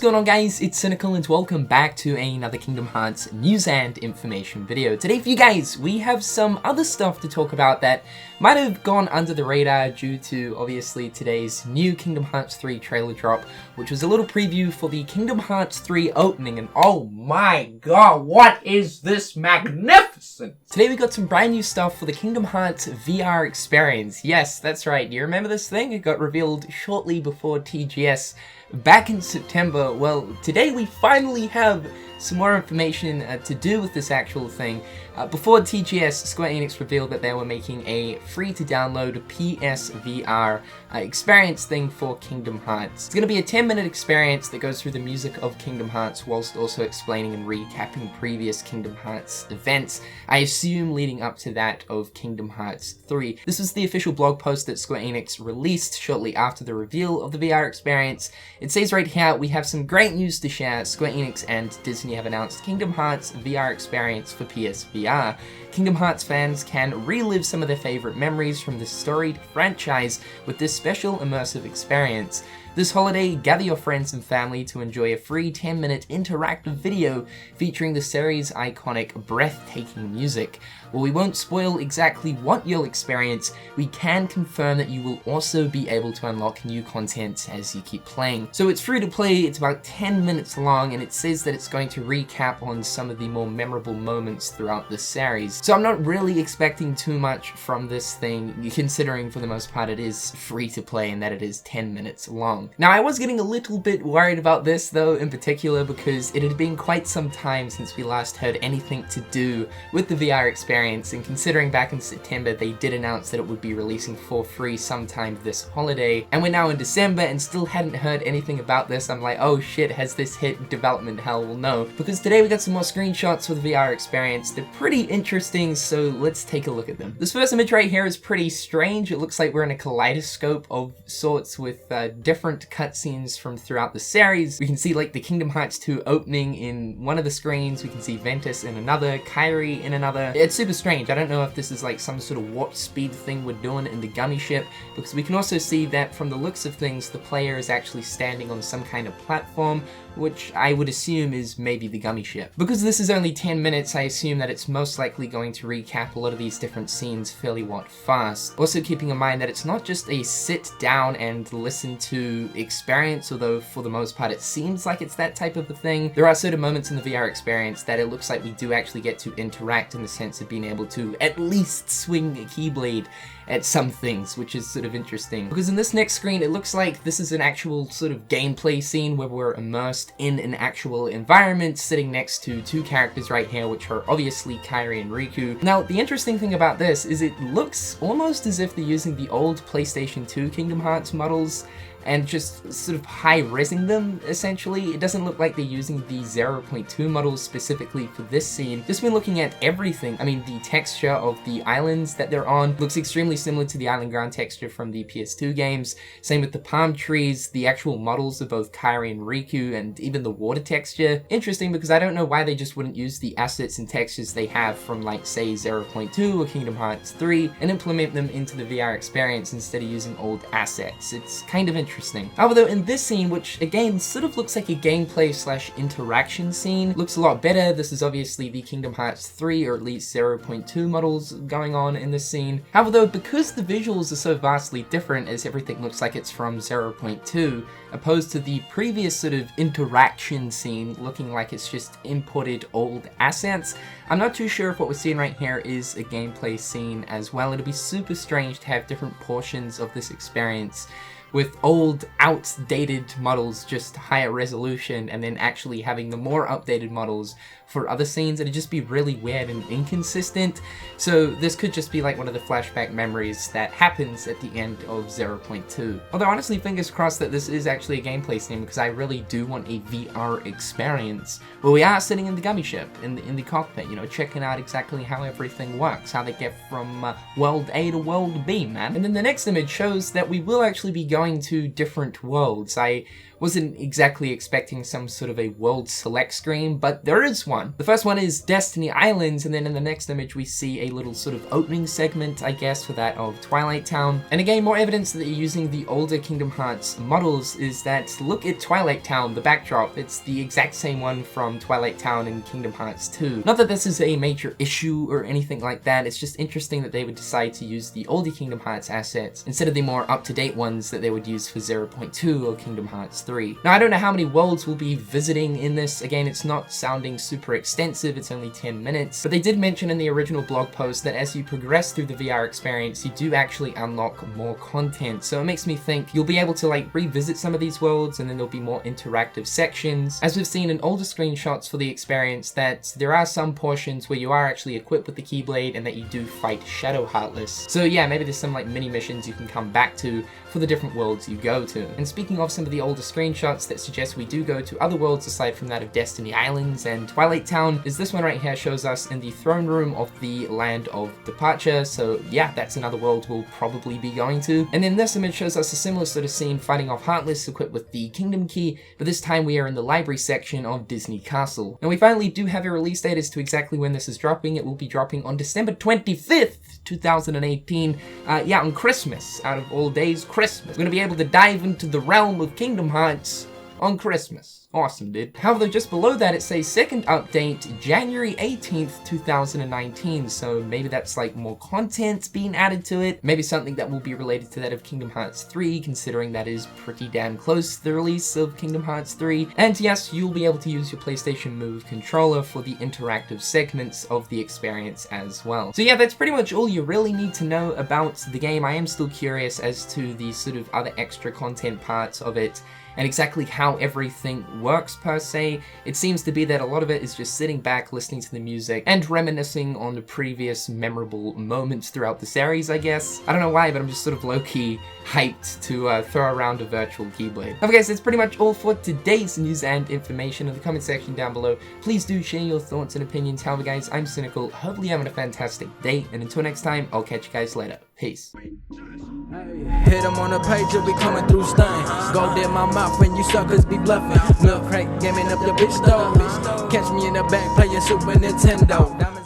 What's going on, guys? It's Cynical and welcome back to another Kingdom Hearts news and information video. Today for you guys, we have some other stuff to talk about that might have gone under the radar due to obviously today's new Kingdom Hearts 3 trailer drop, which was a little preview for the Kingdom Hearts 3 opening, and oh my god, what is this magnificent! Today we got some brand new stuff for the Kingdom Hearts VR experience. Yes, that's right, you remember this thing? It got revealed shortly before TGS back in September. Well, today we finally have some more information to do with this actual thing. Before TGS, Square Enix revealed that they were making a free-to-download PSVR experience thing for Kingdom Hearts. It's going to be a 10-minute experience that goes through the music of Kingdom Hearts whilst also explaining and recapping previous Kingdom Hearts events, I assume leading up to that of Kingdom Hearts 3. This was the official blog post that Square Enix released shortly after the reveal of the VR experience. It says right here, we have some great news to share. Square Enix and Disney have announced Kingdom Hearts VR experience for PSVR. Kingdom Hearts fans can relive some of their favorite memories from this storied franchise with this special immersive experience. This holiday, gather your friends and family to enjoy a free 10-minute interactive video featuring the series' iconic, breathtaking music. While we won't spoil exactly what you'll experience, we can confirm that you will also be able to unlock new content as you keep playing. So it's free to play, it's about 10 minutes long, and it says that it's going to recap on some of the more memorable moments throughout the series. So I'm not really expecting too much from this thing, considering for the most part it is free to play and that it is 10 minutes long. Now, I was getting a little bit worried about this though, in particular because it had been quite some time since we last heard anything to do with the VR experience, and considering back in September they did announce that it would be releasing for free sometime this holiday, and we're now in December and still hadn't heard anything about this, I'm like, oh shit, has this hit development hell? Well, no, because today we got some more screenshots for the VR experience. They're pretty interesting, so let's take a look at them. This first image right here is pretty strange. It looks like we're in a kaleidoscope of sorts with different cutscenes from throughout the series. We can see like the Kingdom Hearts 2 opening in one of the screens, we can see Ventus in another, Kairi in another. It's super strange. I don't know if this is like some sort of warp speed thing we're doing in the gummy ship, because we can also see that from the looks of things the player is actually standing on some kind of platform, which I would assume is maybe the gummy ship. Because this is only 10 minutes, I assume that it's most likely going to recap a lot of these different scenes fairly fast. Also keeping in mind that it's not just a sit down and listen to experience, although for the most part it seems like it's that type of a thing. There are certain moments in the VR experience that it looks like we do actually get to interact in the sense of being able to at least swing a keyblade at some things, which is sort of interesting. Because in this next screen, it looks like this is an actual sort of gameplay scene where we're immersed in an actual environment, sitting next to two characters right here, which are obviously Kairi and Riku. Now, the interesting thing about this is it looks almost as if they're using the old PlayStation 2 Kingdom Hearts models and just sort of high-resing them, essentially. It doesn't look like they're using the 0.2 models specifically for this scene. Just been looking at everything. I mean, the texture of the islands that they're on looks extremely similar to the island ground texture from the PS2 games. Same with the palm trees, the actual models of both Kairi and Riku, and even the water texture. Interesting, because I don't know why they just wouldn't use the assets and textures they have from, like, say, 0.2 or Kingdom Hearts 3 and implement them into the VR experience instead of using old assets. It's kind of interesting. However, though, in this scene, which again sort of looks like a gameplay / interaction scene, looks a lot better. This is obviously the Kingdom Hearts 3 or at least 0.2 models going on in this scene. However, though, because the visuals are so vastly different as everything looks like it's from 0.2, opposed to the previous sort of interaction scene looking like it's just imported old assets, I'm not too sure if what we're seeing right here is a gameplay scene as well. It'll be super strange to have different portions of this experience with old, outdated models just higher resolution, and then actually having the more updated models for other scenes. It'd just be really weird and inconsistent. So this could just be like one of the flashback memories that happens at the end of 0.2. Although honestly, fingers crossed that this is actually a gameplay scene, because I really do want a VR experience where we are sitting in the gummy ship, in the cockpit, you know, checking out exactly how everything works, how they get from world A to world B, man. And then the next image shows that we will actually be going going to different worlds. I wasn't exactly expecting some sort of a world select screen, but there is one. The first one is Destiny Islands, and then in the next image we see a little sort of opening segment, I guess, for that of Twilight Town. And again, more evidence that you're using the older Kingdom Hearts models is that look at Twilight Town, the backdrop. It's the exact same one from Twilight Town in Kingdom Hearts 2. Not that this is a major issue or anything like that, it's just interesting that they would decide to use the older Kingdom Hearts assets instead of the more up-to-date ones that they would use for 0.2 or Kingdom Hearts 3. Now, I don't know how many worlds we'll be visiting in this. Again, it's not sounding super extensive, it's only 10 minutes, but they did mention in the original blog post that as you progress through the VR experience, you do actually unlock more content. So it makes me think you'll be able to like revisit some of these worlds, and then there'll be more interactive sections. As we've seen in older screenshots for the experience, that there are some portions where you are actually equipped with the Keyblade and that you do fight Shadow Heartless. So yeah, maybe there's some like mini missions you can come back to for the different worlds you go to. And speaking of some of the older screenshots that suggest we do go to other worlds aside from that of Destiny Islands and Twilight Town, is this one right here shows us in the throne room of the Land of Departure. So yeah, that's another world we'll probably be going to. And then this image shows us a similar sort of scene fighting off Heartless equipped with the Kingdom Key, but this time we are in the library section of Disney Castle. And we finally do have a release date as to exactly when this is dropping. It will be dropping on December 25th, 2018. Yeah, on Christmas. Out of all days, Christmas. We're gonna be able to dive into the realm of Kingdom Hearts on Christmas. Awesome, dude. However, just below that it says second update, January 18th, 2019. So maybe that's like more content being added to it. Maybe something that will be related to that of Kingdom Hearts 3, considering that is pretty damn close to the release of Kingdom Hearts 3. And yes, you'll be able to use your PlayStation Move controller for the interactive segments of the experience as well. So yeah, that's pretty much all you really need to know about the game. I am still curious as to the sort of other extra content parts of it and exactly how everything works per se. It seems to be that a lot of it is just sitting back, listening to the music, and reminiscing on the previous memorable moments throughout the series, I guess. I don't know why, but I'm just sort of low-key hyped to throw around a virtual Keyblade. Okay guys, that's pretty much all for today's news and information. In the comment section down below, please do share your thoughts and opinions. However guys, I'm Cynical. Hopefully you're having a fantastic day, and until next time, I'll catch you guys later. Peace. Hit them on the page, you'll be coming through stunning. Go dip my mouth when you suckers be bluffing. Milk crate, gaming up your bitch though. Catch me in the back playing Super Nintendo.